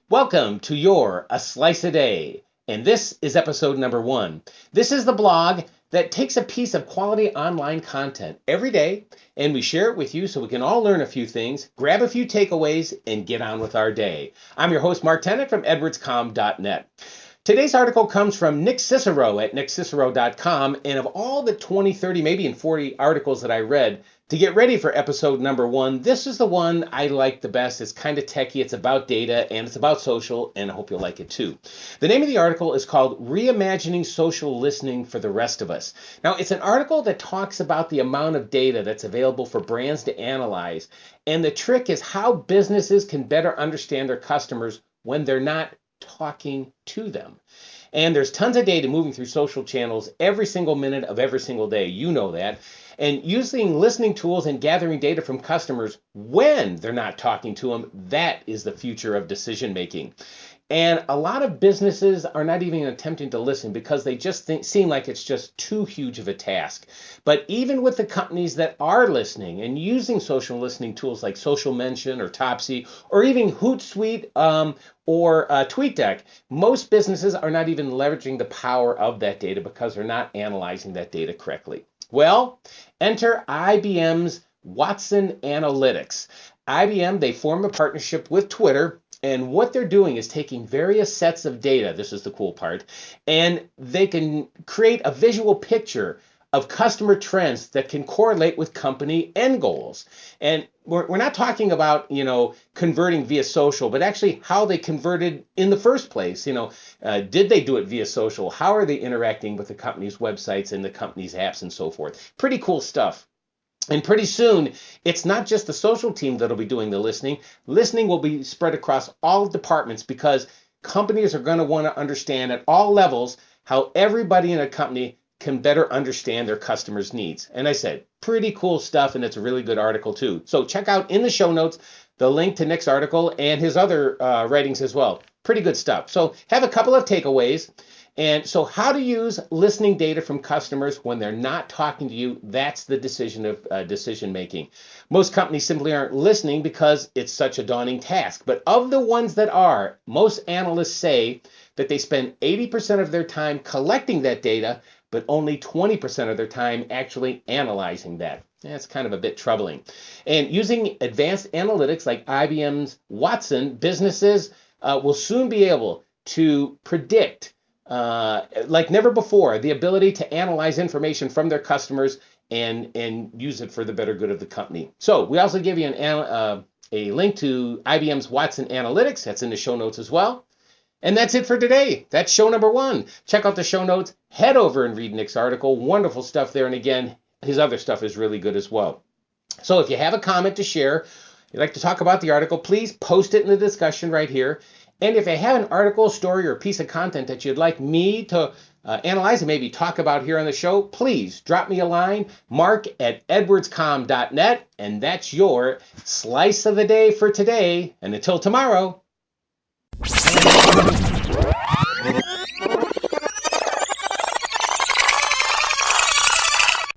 Welcome to your A Slice a Day, and this is episode number 1. This is the blog that takes a piece of quality online content every day, and we share it with you so we can all learn a few things, grab a few takeaways, and get on with our day. I'm your host, Mark Tennant from edwardscom.net. Today's article comes from Nick Cicero at nickcicero.com, and of all the 20, 30, maybe even 40 articles that I read to get ready for episode number 1, this is the one I like the best. It's kind of techie, it's about data, and it's about social, and I hope you'll like it too. The name of the article is called Reimagining Social Listening for the Rest of Us. Now, it's an article that talks about the amount of data that's available for brands to analyze, and the trick is how businesses can better understand their customers when they're not talking to them. And there's tons of data moving through social channels every single minute of every single day. You know that. And using listening tools and gathering data from customers when they're not talking to them, that is the future of decision making. And a lot of businesses are not even attempting to listen because they just seem like it's just too huge of a task. But even with the companies that are listening and using social listening tools like Social Mention or Topsy or even Hootsuite or TweetDeck, most businesses are not even leveraging the power of that data because they're not analyzing that data correctly. Well, enter IBM's Watson Analytics. IBM, they form a partnership with Twitter, and what they're doing is taking various sets of data, this is the cool part, and they can create a visual picture of customer trends that can correlate with company end goals. And we're not talking about, converting via social, but actually how they converted in the first place. Did they do it via social? How are they interacting with the company's websites and the company's apps and so forth? Pretty cool stuff. And pretty soon, it's not just the social team that'll be doing the listening. Listening will be spread across all departments because companies are going to want to understand at all levels how everybody in a company can better understand their customers' needs. And I said, pretty cool stuff, and it's a really good article too. So check out in the show notes the link to Nick's article and his other writings as well. Pretty good stuff. So have a couple of takeaways. And so how to use listening data from customers when they're not talking to you, that's the decision making. Most companies simply aren't listening because it's such a daunting task. But of the ones that are, most analysts say that they spend 80% of their time collecting that data, but only 20% of their time actually analyzing that. That's kind of a bit troubling. And using advanced analytics like IBM's Watson, businesses will soon be able to predict like never before, the ability to analyze information from their customers and use it for the better good of the company. So we also give you a link to IBM's Watson Analytics. That's in the show notes as well. And that's it for today. That's show number 1. Check out the show notes. Head over and read Nick's article. Wonderful stuff there. And again, his other stuff is really good as well. So if you have a comment to share, you'd like to talk about the article, please post it in the discussion right here. And if you have an article, story, or piece of content that you'd like me to analyze and maybe talk about here on the show, please drop me a line, mark at edwardscom.net, and that's your Slice of the Day for today. And until tomorrow.